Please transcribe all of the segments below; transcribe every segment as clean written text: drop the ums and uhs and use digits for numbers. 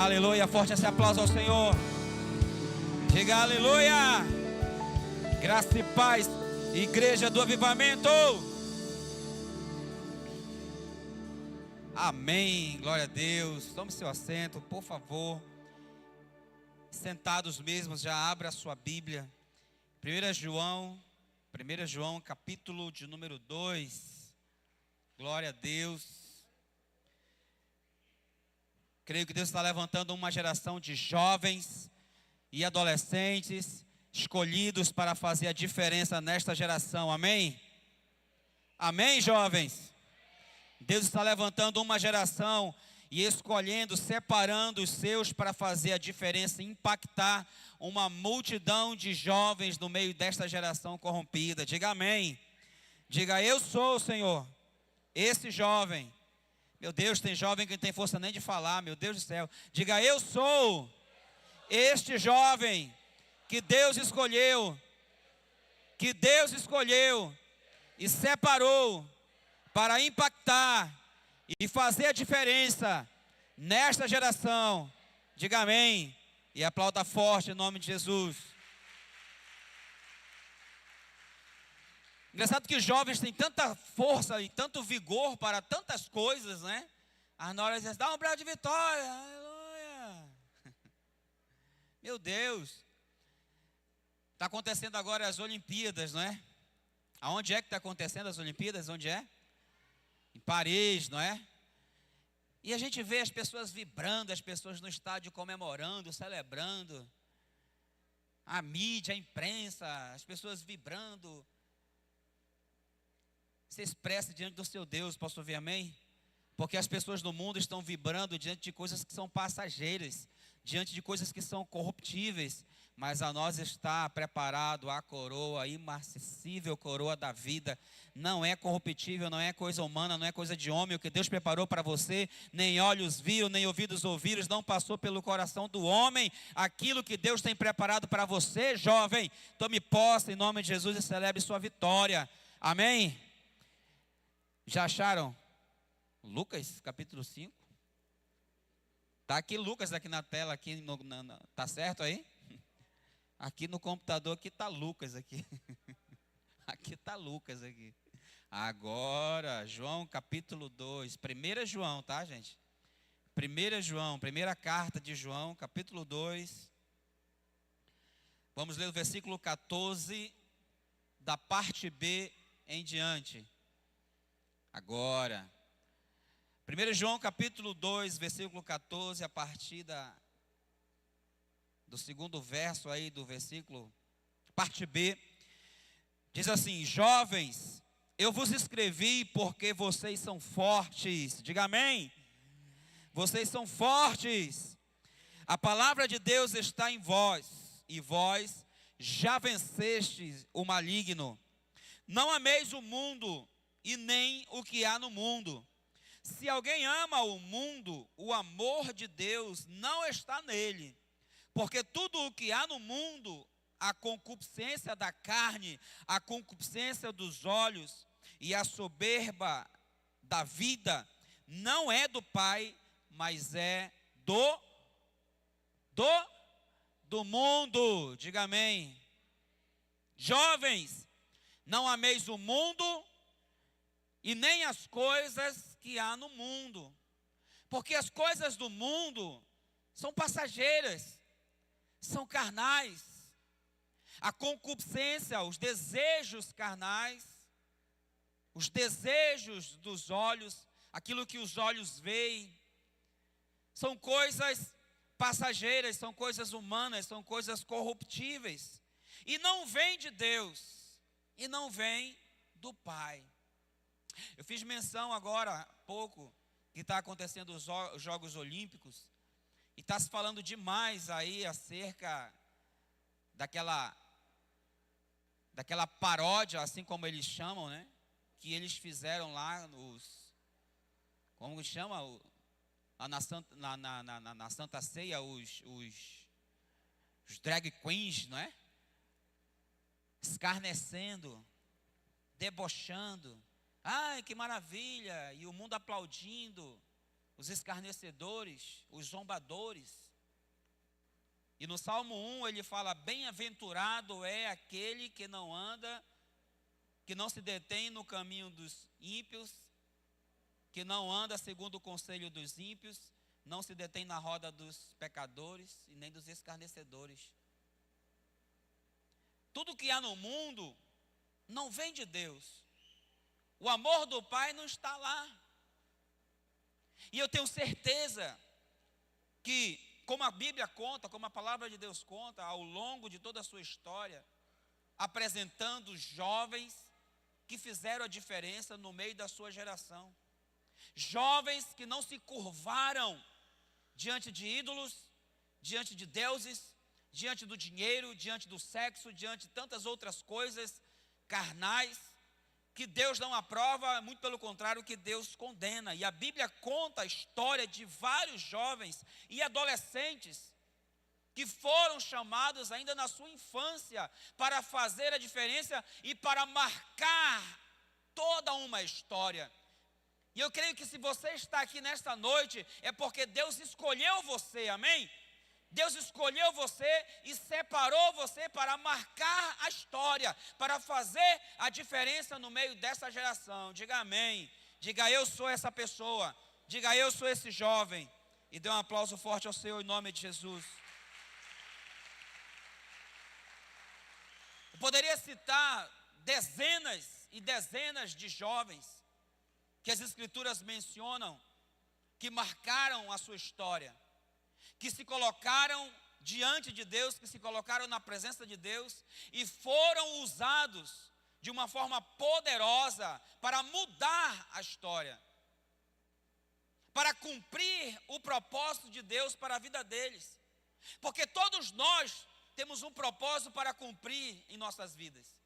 Aleluia, forte esse aplauso ao Senhor. Diga aleluia. Graça e paz, Igreja do Avivamento. Amém, glória a Deus. Tome seu assento, por favor. Sentados mesmos, já abra a sua Bíblia. 1 João, capítulo de número 2. Glória a Deus. Creio que Deus está levantando uma geração de jovens e adolescentes escolhidos para fazer a diferença nesta geração. Amém? Amém, jovens? Deus está levantando uma geração e escolhendo, separando os seus para fazer a diferença, impactar uma multidão de jovens no meio desta geração corrompida. Diga amém. Diga, eu sou, Senhor, esse jovem. Meu Deus, tem jovem que não tem força nem de falar, meu Deus do céu. Diga, eu sou este jovem que Deus escolheu e separou para impactar e fazer a diferença nesta geração. Diga amém e aplauda forte em nome de Jesus. Engraçado que os jovens têm tanta força e tanto vigor para tantas coisas, né? As noras dizem, dá um brado de vitória, aleluia. Meu Deus. Está acontecendo agora as Olimpíadas, não é? Aonde é que está acontecendo as Olimpíadas? Onde é? Em Paris, não é? E a gente vê as pessoas vibrando, as pessoas no estádio comemorando, celebrando. A mídia, a imprensa, as pessoas vibrando. Se expressa diante do seu Deus, posso ouvir amém? Porque as pessoas do mundo estão vibrando diante de coisas que são passageiras, diante de coisas que são corruptíveis, mas a nós está preparado a coroa, a imarcessível coroa da vida. Não é corruptível, não é coisa humana, não é coisa de homem. O que Deus preparou para você, nem olhos viram, nem ouvidos ouviram, não passou pelo coração do homem. Aquilo que Deus tem preparado para você, jovem, tome posse em nome de Jesus e celebre sua vitória. Amém? Já acharam? Lucas, capítulo 5. Está aqui Lucas, aqui na tela, aqui tá certo aí? Aqui no computador, aqui está Lucas, aqui. Aqui está Lucas, aqui. Agora, João, capítulo 2. 1 João, tá, gente? 1 João, primeira carta de João, capítulo 2. Vamos ler o versículo 14, da parte B em diante. Agora, 1 João capítulo 2, versículo 14, a partir do segundo verso aí do versículo, parte B, diz assim: jovens, eu vos escrevi porque vocês são fortes. Diga amém. Vocês são fortes. A palavra de Deus está em vós, e vós já vencestes o maligno. Não ameis o mundo e nem o que há no mundo. Se alguém ama o mundo, o amor de Deus não está nele. Porque tudo o que há no mundo, a concupiscência da carne, a concupiscência dos olhos e a soberba da vida, não é do Pai, mas é do mundo. Diga amém. Jovens, não ameis o mundo e nem as coisas que há no mundo, porque as coisas do mundo são passageiras, são carnais. A concupiscência, os desejos carnais, os desejos dos olhos, aquilo que os olhos veem, são coisas passageiras, são coisas humanas, são coisas corruptíveis, e não vem de Deus, e não vem do Pai. Eu fiz menção agora há pouco que está acontecendo os Jogos Olímpicos e está se falando demais aí acerca daquela paródia, assim como eles chamam, né? Que eles fizeram lá como chama? Lá na Santa Ceia, os drag queens, não é? Escarnecendo, debochando. Ai, que maravilha! E o mundo aplaudindo os escarnecedores, os zombadores. E no Salmo 1 ele fala: bem-aventurado é aquele que não anda, que não se detém no caminho dos ímpios, que não anda segundo o conselho dos ímpios, não se detém na roda dos pecadores e nem dos escarnecedores. Tudo que há no mundo não vem de Deus. O amor do Pai não está lá. E eu tenho certeza que, como a Bíblia conta, como a palavra de Deus conta, ao longo de toda a sua história, apresentando jovens que fizeram a diferença no meio da sua geração. Jovens que não se curvaram diante de ídolos, diante de deuses, diante do dinheiro, diante do sexo, diante de tantas outras coisas carnais, que Deus não aprova, muito pelo contrário, que Deus condena. E a Bíblia conta a história de vários jovens e adolescentes que foram chamados ainda na sua infância para fazer a diferença e para marcar toda uma história. E eu creio que se você está aqui nesta noite, é porque Deus escolheu você, amém? Deus escolheu você e separou você para marcar a história, para fazer a diferença no meio dessa geração. Diga amém. Diga: eu sou essa pessoa. Diga: eu sou esse jovem. E dê um aplauso forte ao Senhor em nome de Jesus. Eu poderia citar dezenas e dezenas de jovens que as Escrituras mencionam, que marcaram a sua história, que se colocaram diante de Deus, que se colocaram na presença de Deus e foram usados de uma forma poderosa para mudar a história, para cumprir o propósito de Deus para a vida deles. Porque todos nós temos um propósito para cumprir em nossas vidas.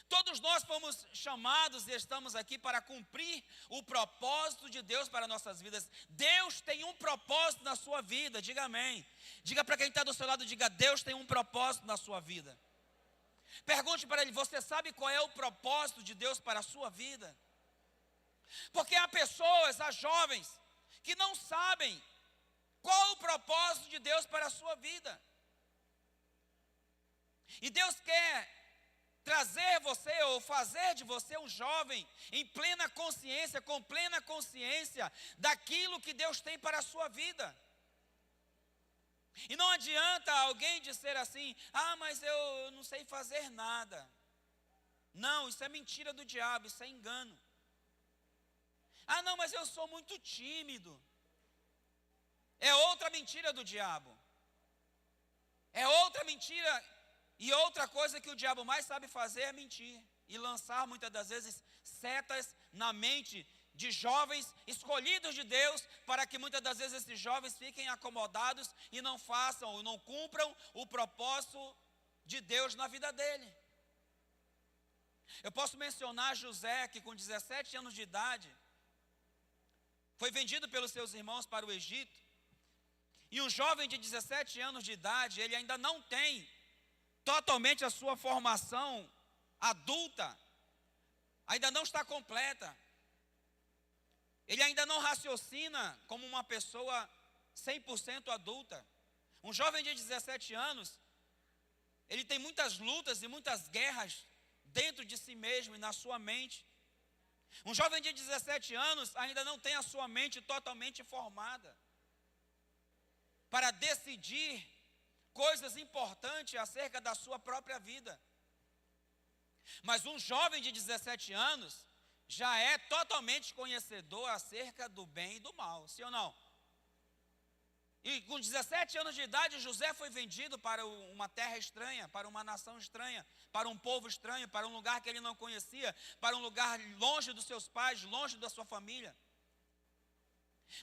Todos nós fomos chamados e estamos aqui para cumprir o propósito de Deus para nossas vidas. Deus tem um propósito na sua vida, diga amém. Diga para quem está do seu lado, diga: Deus tem um propósito na sua vida. Pergunte para ele: você sabe qual é o propósito de Deus para a sua vida? Porque há pessoas, há jovens, que não sabem qual é o propósito de Deus para a sua vida. E Deus quer trazer você ou fazer de você um jovem em plena consciência, com plena consciência daquilo que Deus tem para a sua vida. E não adianta alguém dizer assim: ah, mas eu não sei fazer nada. Não, isso é mentira do diabo, isso é engano. Ah, não, mas eu sou muito tímido. É outra mentira do diabo. É outra mentira. E outra coisa que o diabo mais sabe fazer é mentir e lançar muitas das vezes setas na mente de jovens escolhidos de Deus, para que muitas das vezes esses jovens fiquem acomodados e não façam ou não cumpram o propósito de Deus na vida dele. Eu posso mencionar José, que com 17 anos de idade foi vendido pelos seus irmãos para o Egito. E um jovem de 17 anos de idade, ele ainda não tem totalmente a sua formação adulta, ainda não está completa. Ele ainda não raciocina como uma pessoa 100% adulta. Um jovem de 17 anos, ele tem muitas lutas e muitas guerras dentro de si mesmo e na sua mente. Um jovem de 17 anos ainda não tem a sua mente totalmente formada para decidir coisas importantes acerca da sua própria vida. Mas um jovem de 17 anos já é totalmente conhecedor acerca do bem e do mal, sim ou não? E com 17 anos de idade, José foi vendido para uma terra estranha, para uma nação estranha, para um povo estranho, para um lugar que ele não conhecia, para um lugar longe dos seus pais, longe da sua família.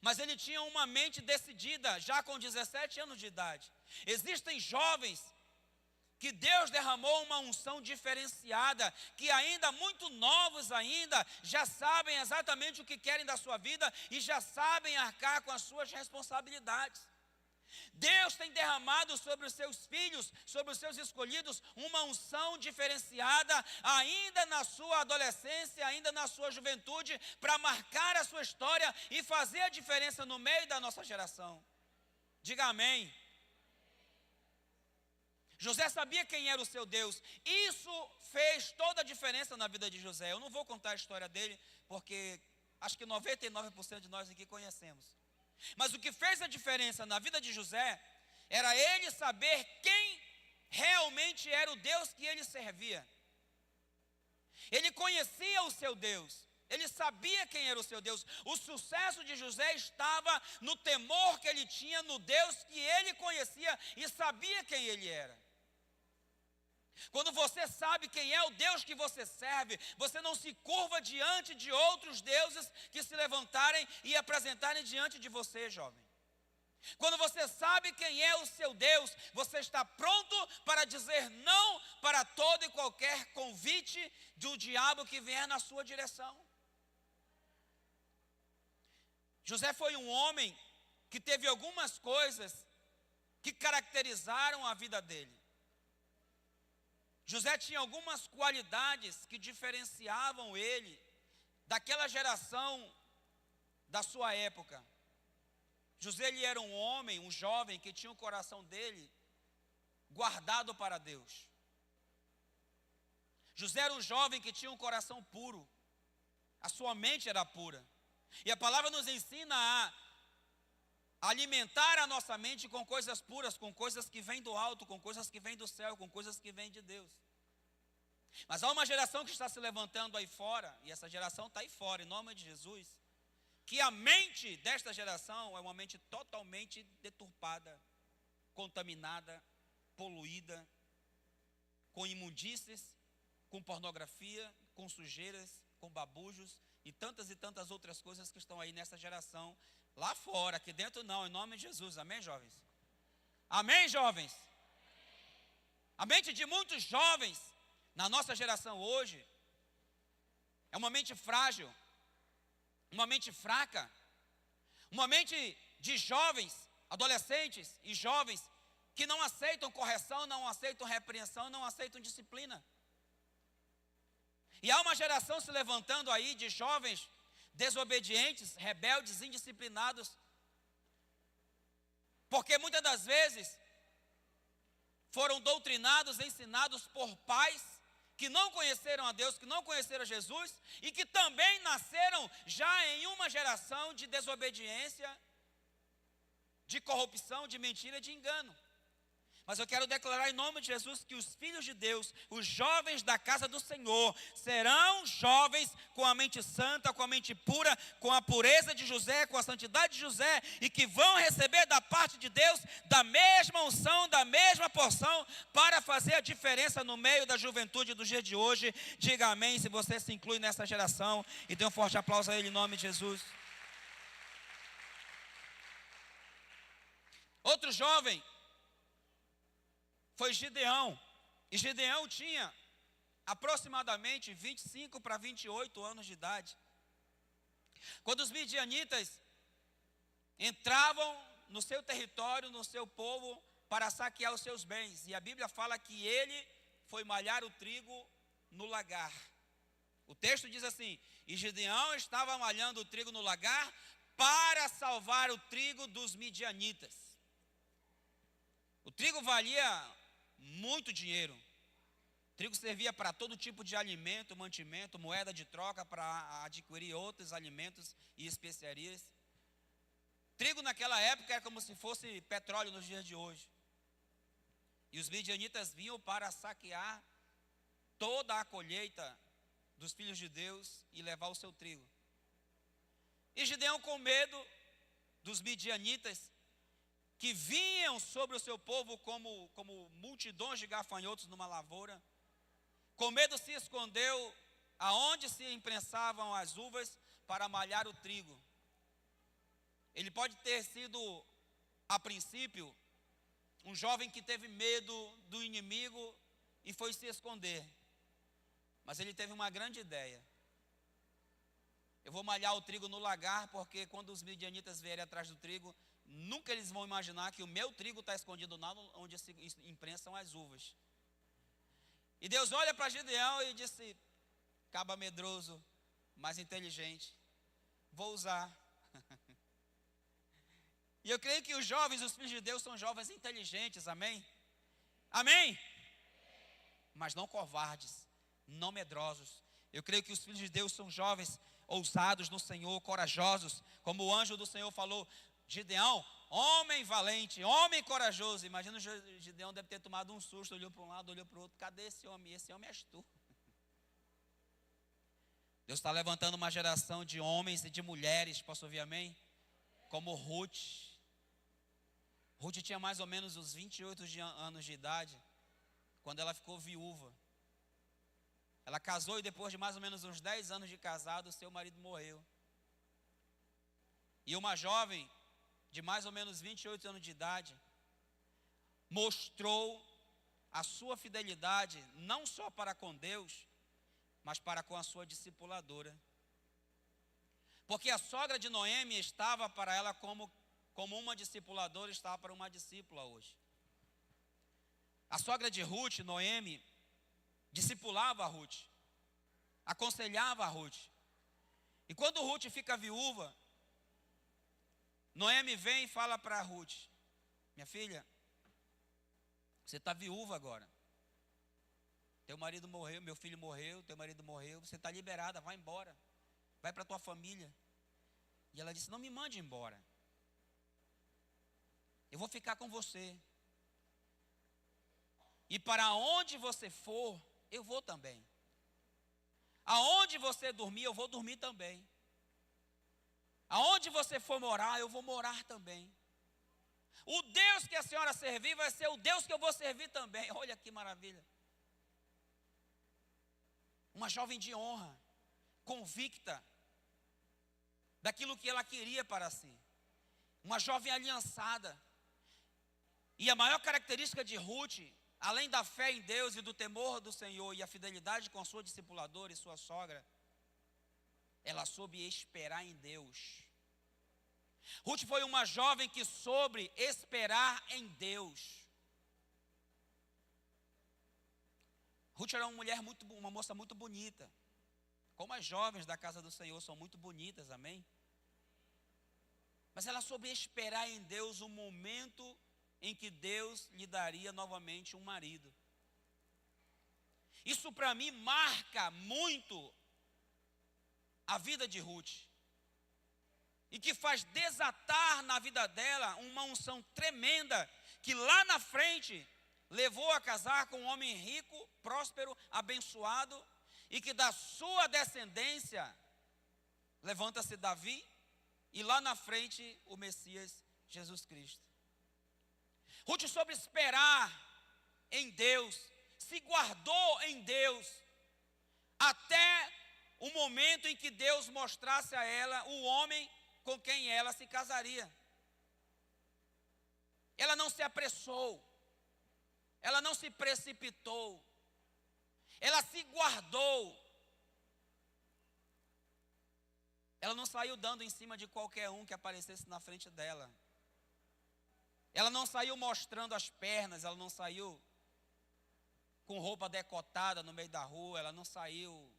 Mas ele tinha uma mente decidida, já com 17 anos de idade. Existem jovens que Deus derramou uma unção diferenciada, que ainda muito novos ainda, já sabem exatamente o que querem da sua vida e já sabem arcar com as suas responsabilidades. Deus tem derramado sobre os seus filhos, sobre os seus escolhidos, uma unção diferenciada, ainda na sua adolescência, ainda na sua juventude, para marcar a sua história e fazer a diferença no meio da nossa geração. Diga amém. José sabia quem era o seu Deus. Isso fez toda a diferença na vida de José. Eu não vou contar a história dele, porque acho que 99% de nós aqui conhecemos. Mas o que fez a diferença na vida de José era ele saber quem realmente era o Deus que ele servia. Ele conhecia o seu Deus. Ele sabia quem era o seu Deus. O sucesso de José estava no temor que ele tinha no Deus que ele conhecia e sabia quem ele era. Quando você sabe quem é o Deus que você serve, você não se curva diante de outros deuses que se levantarem e apresentarem diante de você, jovem. Quando você sabe quem é o seu Deus, você está pronto para dizer não para todo e qualquer convite do diabo que vier na sua direção. José foi um homem que teve algumas coisas que caracterizaram a vida dele. José tinha algumas qualidades que diferenciavam ele daquela geração da sua época. José, ele era um homem, um jovem que tinha o coração dele guardado para Deus. José era um jovem que tinha um coração puro. A sua mente era pura. E a palavra nos ensina a alimentar a nossa mente com coisas puras, com coisas que vêm do alto, com coisas que vêm do céu, com coisas que vêm de Deus. Mas há uma geração que está se levantando aí fora, e essa geração está aí fora, em nome de Jesus, que a mente desta geração é uma mente totalmente deturpada, contaminada, poluída, com imundícies, com pornografia, com sujeiras, com babujos e tantas outras coisas que estão aí nessa geração. Lá fora, aqui dentro não, em nome de Jesus. Amém, jovens? Amém, jovens? A mente de muitos jovens na nossa geração hoje é uma mente frágil, uma mente fraca, uma mente de jovens, adolescentes e jovens que não aceitam correção, não aceitam repreensão, não aceitam disciplina. E há uma geração se levantando aí de jovens desobedientes, rebeldes, indisciplinados, porque muitas das vezes foram doutrinados, ensinados por pais que não conheceram a Deus, que não conheceram a Jesus e que também nasceram já em uma geração de desobediência, de corrupção, de mentira, de engano. Mas eu quero declarar em nome de Jesus que os filhos de Deus, os jovens da casa do Senhor, serão jovens com a mente santa, com a mente pura, com a pureza de José, com a santidade de José, e que vão receber da parte de Deus da mesma unção, da mesma porção, para fazer a diferença no meio da juventude dos dias de hoje. Diga amém se você se inclui nessa geração, e dê um forte aplauso a ele em nome de Jesus. Outro jovem foi Gideão, e Gideão tinha aproximadamente 25 para 28 anos de idade. Quando os midianitas entravam no seu território, no seu povo, para saquear os seus bens, e a Bíblia fala que ele foi malhar o trigo no lagar. O texto diz assim: e Gideão estava malhando o trigo no lagar para salvar o trigo dos midianitas. O trigo valia muito dinheiro. O trigo servia para todo tipo de alimento, mantimento, moeda de troca para adquirir outros alimentos e especiarias. Trigo naquela época era como se fosse petróleo nos dias de hoje. E os midianitas vinham para saquear toda a colheita dos filhos de Deus e levar o seu trigo. E Gideão, com medo dos midianitas, que vinham sobre o seu povo como multidões de gafanhotos numa lavoura, com medo se escondeu aonde se imprensavam as uvas para malhar o trigo. Ele pode ter sido, a princípio, um jovem que teve medo do inimigo e foi se esconder. Mas ele teve uma grande ideia. Eu vou malhar o trigo no lagar, porque quando os midianitas vierem atrás do trigo, nunca eles vão imaginar que o meu trigo está escondido lá onde se imprensam as uvas. E Deus olha para Gideão e disse: caba medroso, mas inteligente, vou usar. E eu creio que os jovens, os filhos de Deus, são jovens inteligentes, amém? Amém? Mas não covardes, não medrosos. Eu creio que os filhos de Deus são jovens ousados no Senhor, corajosos, como o anjo do Senhor falou: Gideão, homem valente, homem corajoso. Imagina o Gideão deve ter tomado um susto, olhou para um lado, olhou para o outro: cadê esse homem? Esse homem és tu. Deus está levantando uma geração de homens e de mulheres, posso ouvir amém? Como Ruth. Ruth tinha mais ou menos uns 28 anos de idade, quando ela ficou viúva. Ela casou e depois de mais ou menos uns 10 anos de casado, seu marido morreu. E uma jovem de mais ou menos 28 anos de idade mostrou a sua fidelidade não só para com Deus, mas para com a sua discipuladora. Porque a sogra de Noemi estava para ela como uma discipuladora estava para uma discípula hoje. A sogra de Ruth, Noemi, discipulava a Ruth, aconselhava a Ruth. E quando Ruth fica viúva, Noemi vem e fala para Ruth: minha filha, você está viúva agora. Teu marido morreu, meu filho morreu, teu marido morreu, você está liberada, vai embora. Vai para a tua família. E ela disse: não me mande embora. Eu vou ficar com você. E para onde você for, eu vou também. Aonde você dormir, eu vou dormir também. Aonde você for morar, eu vou morar também. O Deus que a senhora servir vai ser o Deus que eu vou servir também. Olha que maravilha. Uma jovem de honra, convicta daquilo que ela queria para si. Uma jovem aliançada. E a maior característica de Ruth, além da fé em Deus e do temor do Senhor e a fidelidade com a sua discipuladora e sua sogra, ela soube esperar em Deus. Ruth foi uma jovem que soube esperar em Deus. Ruth era uma moça muito bonita. Como as jovens da casa do Senhor são muito bonitas, amém? Mas ela soube esperar em Deus o momento em que Deus lhe daria novamente um marido. Isso para mim marca muito a vida de Ruth. E que faz desatar na vida dela uma unção tremenda, que lá na frente levou a casar com um homem rico, próspero, abençoado, e que da sua descendência levanta-se Davi, e lá na frente o Messias Jesus Cristo. Ruth soube esperar em Deus, se guardou em Deus, até o momento em que Deus mostrasse a ela o homem com quem ela se casaria. Ela não se apressou, ela não se precipitou, ela se guardou. Ela não saiu dando em cima de qualquer um que aparecesse na frente dela. Ela não saiu mostrando as pernas, ela não saiu com roupa decotada no meio da rua, ela não saiu.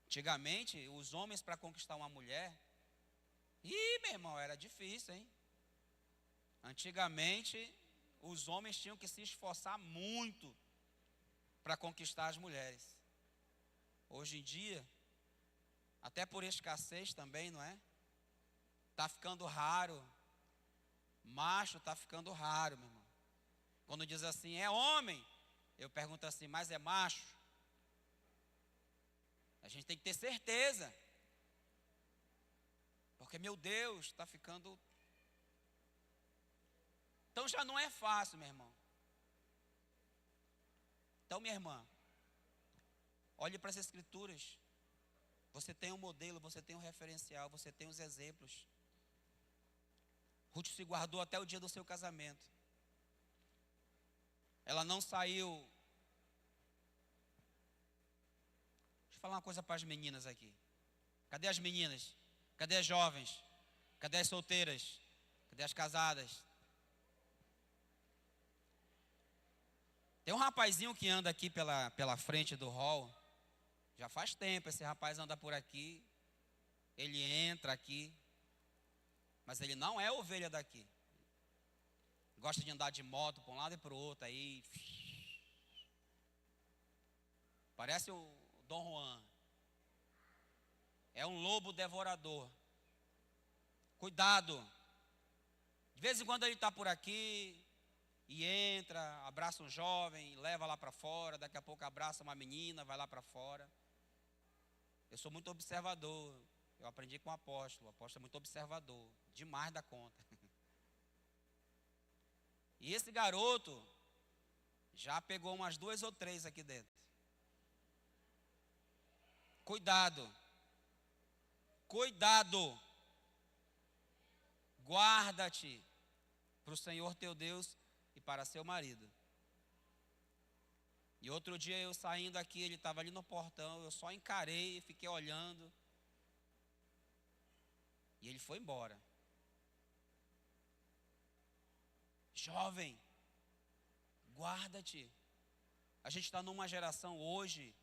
Antigamente, os homens para conquistar uma mulher, meu irmão, era difícil, hein? Antigamente, os homens tinham que se esforçar muito para conquistar as mulheres. Hoje em dia, até por escassez também, não é? Está ficando raro. Macho está ficando raro, meu irmão. Quando diz assim, é homem, eu pergunto assim, mas é macho? A gente tem que ter certeza. Porque, meu Deus, está ficando... Então já não é fácil, meu irmão. Então, minha irmã, olhe para as Escrituras. Você tem um modelo, você tem um referencial, você tem os exemplos. Ruth se guardou até o dia do seu casamento. Ela não saiu. Deixa eu falar uma coisa para as meninas aqui. Cadê as meninas? Cadê as jovens? Cadê as solteiras? Cadê as casadas? Tem um rapazinho que anda aqui pela frente do hall. Já faz tempo, esse rapaz anda por aqui. Ele entra aqui. Mas ele não é ovelha daqui. Gosta de andar de moto para um lado e para o outro aí. Parece o Dom Juan. É um lobo devorador. Cuidado. De vez em quando ele está por aqui e entra, abraça um jovem, leva lá para fora. Daqui a pouco abraça uma menina, vai lá para fora. Eu sou muito observador. Eu aprendi com o apóstolo. O apóstolo é muito observador. Demais da conta. E esse garoto já pegou umas 2 ou 3 aqui dentro. Cuidado. Cuidado. Guarda-te para o Senhor teu Deus e para seu marido. E outro dia eu saindo aqui, ele estava ali no portão, eu só encarei, fiquei olhando. E ele foi embora. Jovem, guarda-te. A gente está numa geração hoje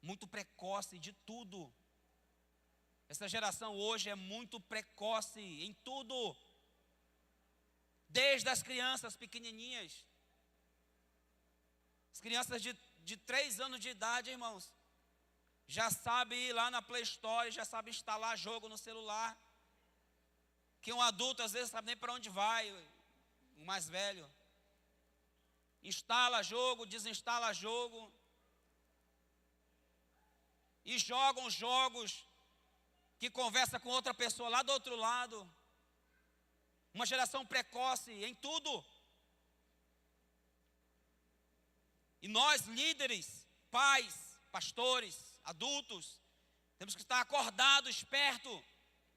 muito precoce de tudo. Essa geração hoje é muito precoce em tudo. Desde as crianças pequenininhas. As crianças de 3 anos de idade, irmãos, já sabe ir lá na Play Store, já sabe instalar jogo no celular. Que um adulto às vezes não sabe nem para onde vai. O mais velho. Instala jogo, desinstala jogo. E jogam jogos que conversa com outra pessoa lá do outro lado. Uma geração precoce em tudo. E nós, líderes, pais, pastores, adultos, temos que estar acordados, espertos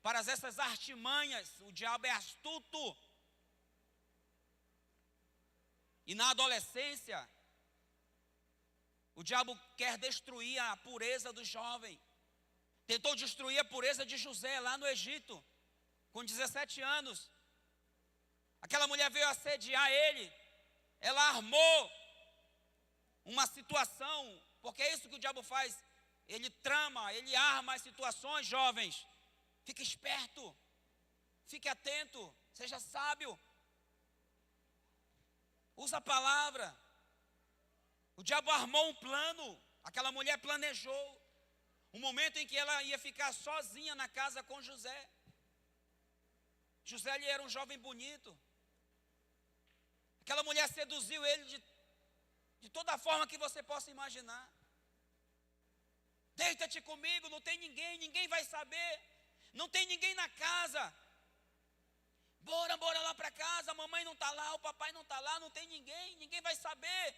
para essas artimanhas. O diabo é astuto. E na adolescência, o diabo quer destruir a pureza do jovem. Tentou destruir a pureza de José lá no Egito, com 17 anos. Aquela mulher veio assediar ele. Ela armou uma situação, porque é isso que o diabo faz. Ele trama, ele arma as situações, jovens. Fique esperto, fique atento, seja sábio. Usa a palavra. O diabo armou um plano. Aquela mulher planejou um momento em que ela ia ficar sozinha na casa com José. José ele era um jovem bonito. Aquela mulher seduziu ele de toda forma que você possa imaginar. Deita-te comigo, não tem ninguém, ninguém vai saber. Não tem ninguém na casa. Bora lá para casa, a mamãe não está lá, o papai não está lá, não tem ninguém, ninguém vai saber.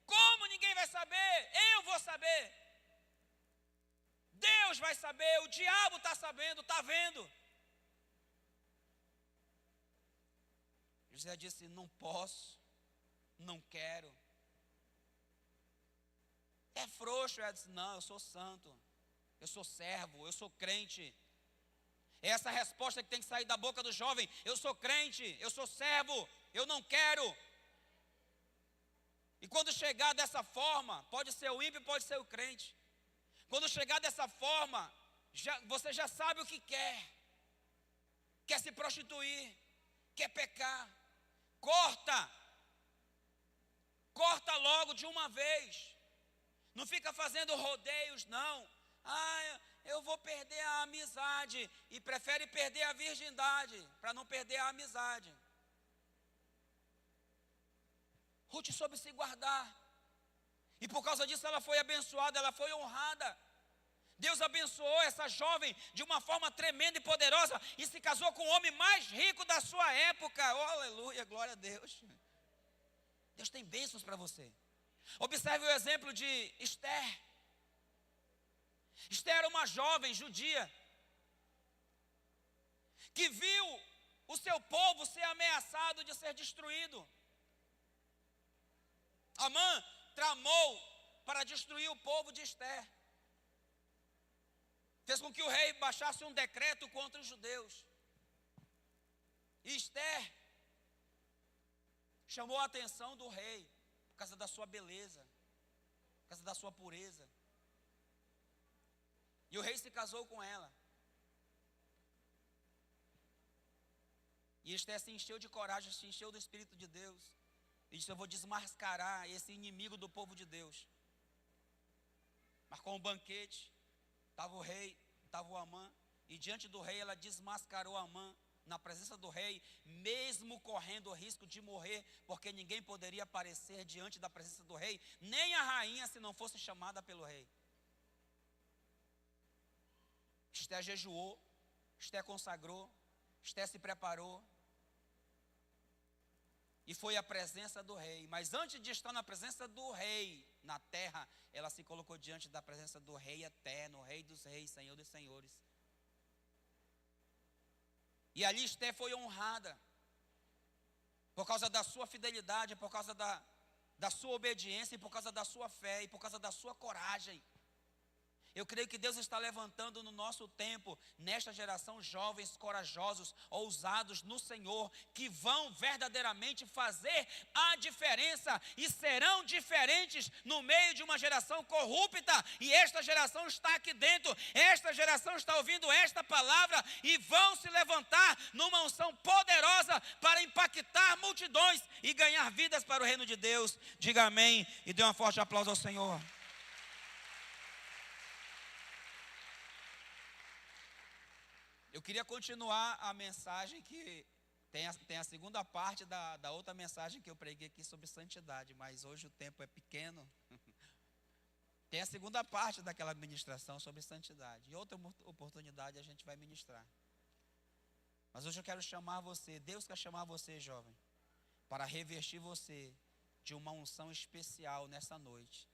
Como ninguém vai saber? Eu vou saber. Deus vai saber, o diabo está sabendo, está vendo. José disse, não posso, não quero. É frouxo, ela disse, não, eu sou santo, eu sou servo, eu sou crente. É essa resposta que tem que sair da boca do jovem. Eu sou crente, eu sou servo, eu não quero. E quando chegar dessa forma, pode ser o ímpio, pode ser o crente. Quando chegar dessa forma, você já sabe o que quer. Quer se prostituir, quer pecar. Corta logo de uma vez. Não fica fazendo rodeios, não. Eu vou perder a amizade. E prefere perder a virgindade para não perder a amizade. Ruth soube se guardar. E por causa disso ela foi abençoada, ela foi honrada. Deus abençoou essa jovem de uma forma tremenda e poderosa. E se casou com o homem mais rico da sua época. Oh, aleluia, glória a Deus. Deus tem bênçãos para você. Observe o exemplo de Esther. Esther era uma jovem judia que viu o seu povo ser ameaçado de ser destruído. Amã tramou para destruir o povo de Esther. Fez com que o rei baixasse um decreto contra os judeus. E Esther chamou a atenção do rei por causa da sua beleza, por causa da sua pureza. E o rei se casou com ela. E Esther se encheu de coragem, se encheu do Espírito de Deus. E disse: eu vou desmascarar esse inimigo do povo de Deus. Marcou um banquete, estava o rei, estava o Amã. E diante do rei ela desmascarou Amã na presença do rei, mesmo correndo o risco de morrer, porque ninguém poderia aparecer diante da presença do rei, nem a rainha, se não fosse chamada pelo rei. Esther jejuou, Esther consagrou, Esther se preparou e foi à presença do rei. Mas antes de estar na presença do rei na terra, ela se colocou diante da presença do rei eterno, rei dos reis, senhor dos senhores. E ali Esther foi honrada por causa da sua fidelidade, por causa da sua obediência, e por causa da sua fé, e por causa da sua coragem. Eu creio que Deus está levantando no nosso tempo, nesta geração, jovens corajosos, ousados no Senhor, que vão verdadeiramente fazer a diferença e serão diferentes no meio de uma geração corrupta. E esta geração está aqui dentro, esta geração está ouvindo esta palavra e vão se levantar numa unção poderosa para impactar multidões e ganhar vidas para o reino de Deus. Diga amém e dê um forte aplauso ao Senhor. Eu queria continuar a mensagem que tem a segunda parte da outra mensagem que eu preguei aqui sobre santidade, mas hoje o tempo é pequeno. Tem a segunda parte daquela ministração sobre santidade. E outra oportunidade a gente vai ministrar. Mas hoje eu quero chamar você, Deus quer chamar você, jovem, para revestir você de uma unção especial nessa noite.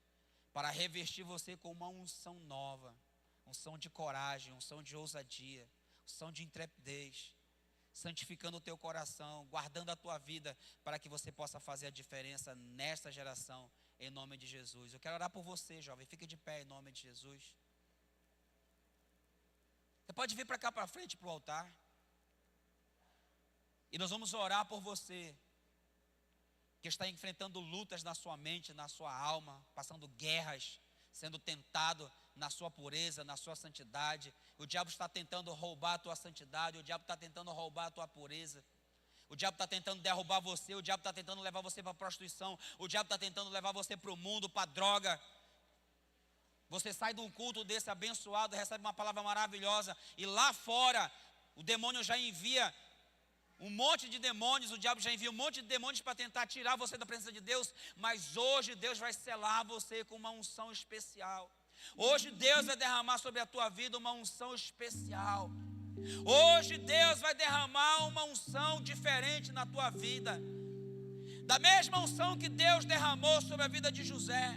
Para revestir você com uma unção nova, unção de coragem, unção de ousadia, unção de intrepidez, santificando o teu coração, guardando a tua vida, para que você possa fazer a diferença nesta geração, em nome de Jesus. Eu quero orar por você, jovem, fique de pé em nome de Jesus. Você pode vir para cá para frente, para o altar, e nós vamos orar por você, que está enfrentando lutas na sua mente, na sua alma, passando guerras, sendo tentado na sua pureza, na sua santidade. O diabo está tentando roubar a tua santidade, o diabo está tentando roubar a tua pureza. O diabo está tentando derrubar você, o diabo está tentando levar você para a prostituição, o diabo está tentando levar você para o mundo, para a droga. Você sai de um culto desse abençoado, recebe uma palavra maravilhosa, e lá fora o demônio já envia um monte de demônios, o diabo já envia um monte de demônios para tentar tirar você da presença de Deus. Mas hoje Deus vai selar você com uma unção especial. Hoje Deus vai derramar sobre a tua vida uma unção especial. Hoje Deus vai derramar uma unção diferente na tua vida. Da mesma unção que Deus derramou sobre a vida de José,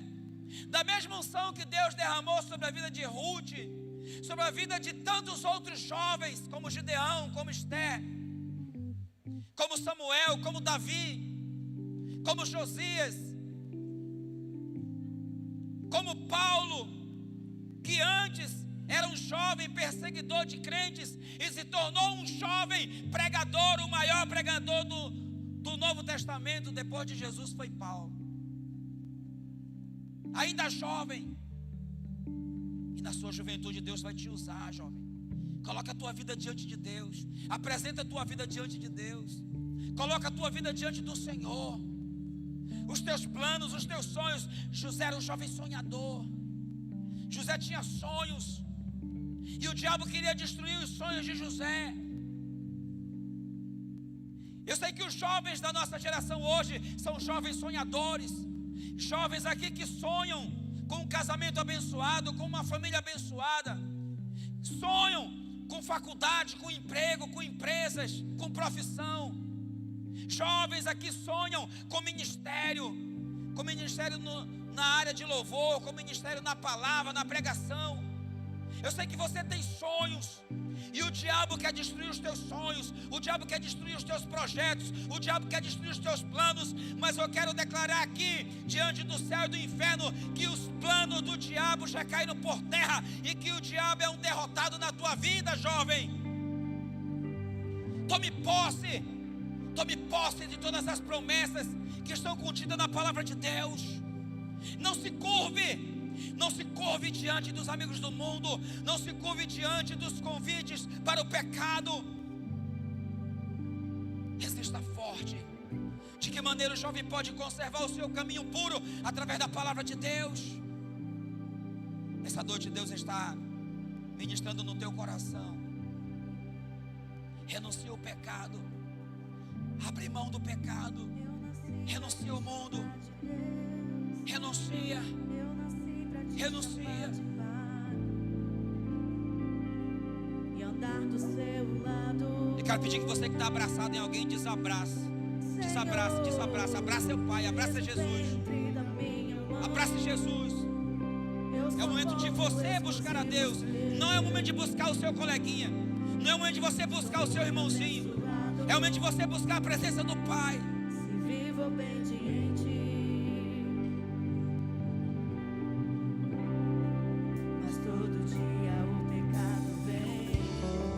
da mesma unção que Deus derramou sobre a vida de Ruth, sobre a vida de tantos outros jovens, como Gideão, como Esther, como Samuel, como Davi, como Josias, como Paulo, que antes era um jovem perseguidor de crentes e se tornou um jovem pregador, o maior pregador do Novo Testamento depois de Jesus foi Paulo. Ainda jovem, e na sua juventude Deus vai te usar, jovem. Coloca a tua vida diante de Deus, apresenta a tua vida diante de Deus, coloca a tua vida diante do Senhor, os teus planos, os teus sonhos. José era um jovem sonhador, José tinha sonhos, e o diabo queria destruir os sonhos de José. Eu sei que os jovens da nossa geração hoje são jovens sonhadores, jovens aqui que sonham com um casamento abençoado, com uma família abençoada, sonham com faculdade, com emprego, com empresas, com profissão. Jovens aqui sonham com ministério na área de louvor, com ministério na palavra, na pregação. Eu sei que você tem sonhos, e o diabo quer destruir os teus sonhos, o diabo quer destruir os teus projetos, o diabo quer destruir os teus planos. Mas eu quero declarar aqui, diante do céu e do inferno, que os planos do diabo já caíram por terra, e que o diabo é um derrotado na tua vida, jovem. Tome posse Tome posse de todas as promessas que estão contidas na palavra de Deus. Não se curve. Não se curve diante dos amigos do mundo. Não se curve diante dos convites para o pecado. Resista forte. De que maneira o jovem pode conservar o seu caminho puro? Através da palavra de Deus. Essa noite Deus está ministrando no teu coração. Renuncia o pecado. Abre mão do pecado. Renuncia o mundo. Renuncia. Renuncia. E quero pedir que você que está abraçado em alguém, desabrace. Desabrace, desabrace. Abraça seu Pai, abraça Jesus. Abraça Jesus. É o momento de você buscar a Deus. Não é o momento de buscar o seu coleguinha. Não é o momento de você buscar o seu irmãozinho. É o momento de você buscar a presença do Pai.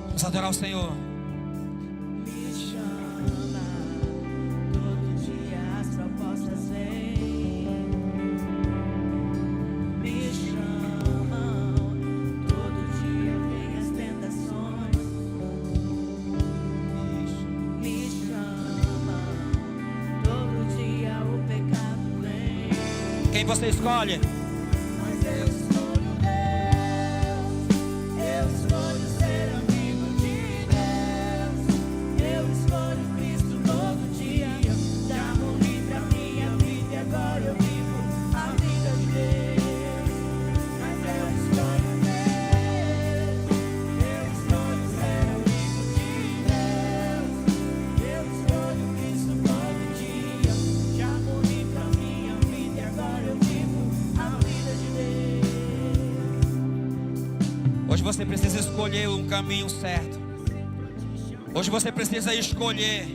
Vamos adorar o Senhor. Me chama, todo dia as propostas vêm. Me chamam, todo dia vem as tentações. Me chamam, todo dia o pecado vem. Quem você escolhe? Mas eu escolho Deus, eu escolho ser amigo de Deus, eu escolho Cristo todo dia. Já morri pra minha vida e agora eu vivo a vida de Deus. Mas eu escolho Deus, eu escolho ser amigo de Deus, eu escolho Cristo todo dia. Já morri pra minha vida e agora eu vivo a vida de Deus. Hoje você precisa escolher um caminho certo. Hoje você precisa escolher.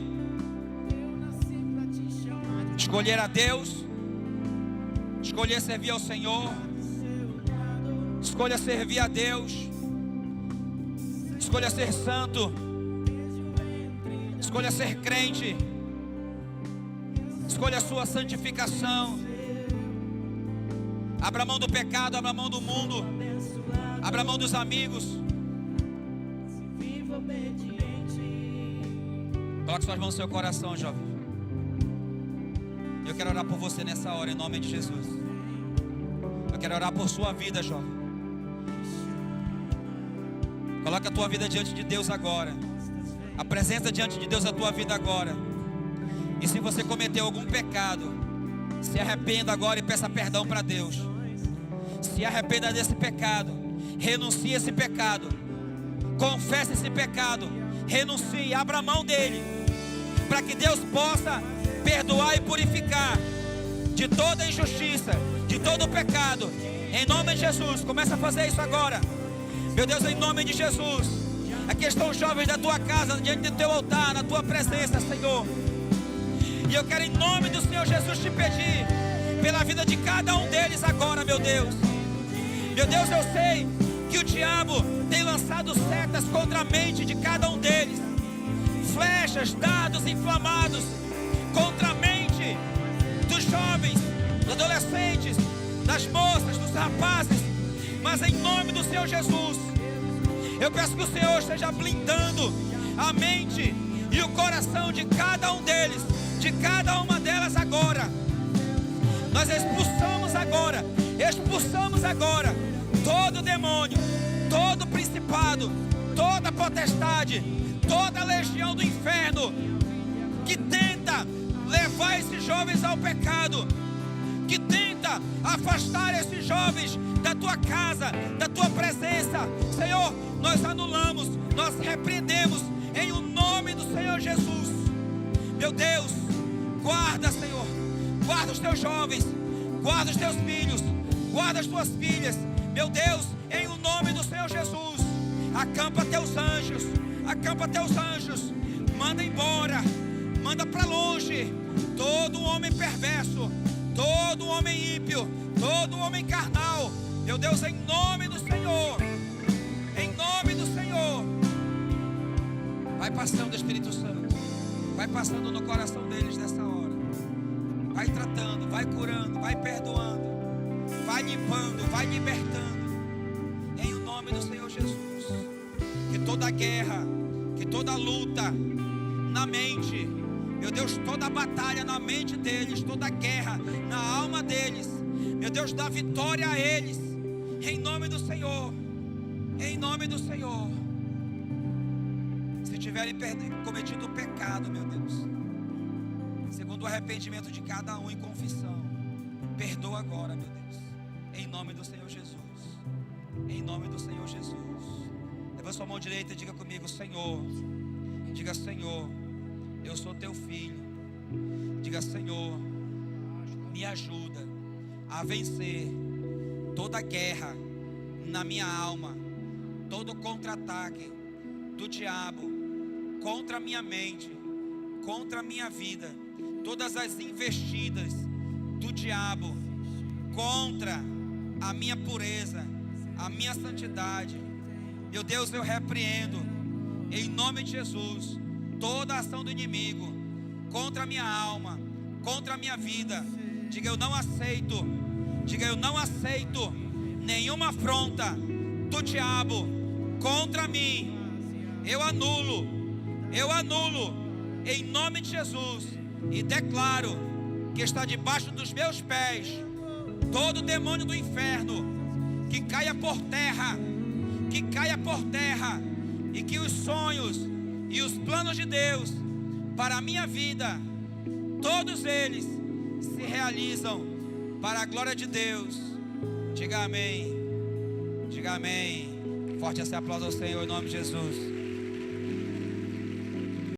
Escolher a Deus. Escolher servir ao Senhor. Escolha servir a Deus. Escolha ser santo. Escolha ser crente. Escolha a sua santificação. Abra mão do pecado, abra mão do mundo. Abra mão dos amigos. Viva obediente. Coloque suas mãos no seu coração, jovem. Eu quero orar por você nessa hora, em nome de Jesus. Eu quero orar por sua vida, jovem. Coloque a tua vida diante de Deus agora. Apresenta diante de Deus a tua vida agora. E se você cometeu algum pecado, se arrependa agora e peça perdão para Deus. Se arrependa desse pecado. Renuncie esse pecado. Confesse esse pecado. Renuncie, abra mão dele, para que Deus possa perdoar e purificar de toda injustiça, de todo pecado. Em nome de Jesus, começa a fazer isso agora. Meu Deus, em nome de Jesus. Aqui estão os jovens da tua casa, diante do teu altar, na tua presença, Senhor. E eu quero, em nome do Senhor Jesus, te pedir pela vida de cada um deles agora, meu Deus. Meu Deus, eu sei que o diabo tem lançado setas contra a mente de cada um deles. Flechas, dados inflamados contra a mente dos jovens, dos adolescentes, das moças, dos rapazes. Mas em nome do Senhor Jesus, eu peço que o Senhor esteja blindando a mente e o coração de cada um deles, de cada uma delas agora. Nós expulsamos agora todo demônio, todo principado, toda potestade, toda legião do inferno que tenta levar esses jovens ao pecado, que tenta afastar esses jovens da tua casa, da tua presença. Senhor, nós anulamos, nós repreendemos em o nome do Senhor Jesus. Meu Deus, guarda, Senhor, guarda os teus jovens, guarda os teus filhos, guarda as tuas filhas. Meu Deus, em o nome do Senhor Jesus, acampa teus anjos, manda embora, manda para longe todo homem perverso, todo homem ímpio, todo homem carnal. Meu Deus, em nome do Senhor, vai passando, Espírito Santo, Vai passando no coração deles nessa hora. Vai tratando, vai curando, vai perdoando, vai limpando, vai libertando. Em o nome do Senhor Jesus. Que toda guerra, que toda luta na mente, meu Deus, toda batalha na mente deles, toda guerra na alma deles, meu Deus, dá vitória a eles. Em nome do Senhor. Em nome do Senhor. Se tiverem cometido pecado, meu Deus, segundo o arrependimento de cada um em confissão, perdoa agora, meu Deus. Em nome do Senhor Jesus. Em nome do Senhor Jesus. Levanta sua mão direita e diga comigo: Senhor. Diga: Senhor, eu sou teu filho. Diga: Senhor, me ajuda a vencer toda guerra na minha alma, todo contra-ataque do diabo contra a minha mente, contra a minha vida, todas as investidas do diabo contra a minha pureza, a minha santidade. Meu Deus, eu repreendo em nome de Jesus toda a ação do inimigo contra a minha alma, contra a minha vida. Diga: eu não aceito. Diga: eu não aceito nenhuma afronta do diabo contra mim. Eu anulo em nome de Jesus, e declaro que está debaixo dos meus pés todo demônio do inferno, que caia por terra, e que os sonhos e os planos de Deus para a minha vida, todos eles se realizam para a glória de Deus. Diga amém. Diga amém. Forte esse aplauso ao Senhor em nome de Jesus.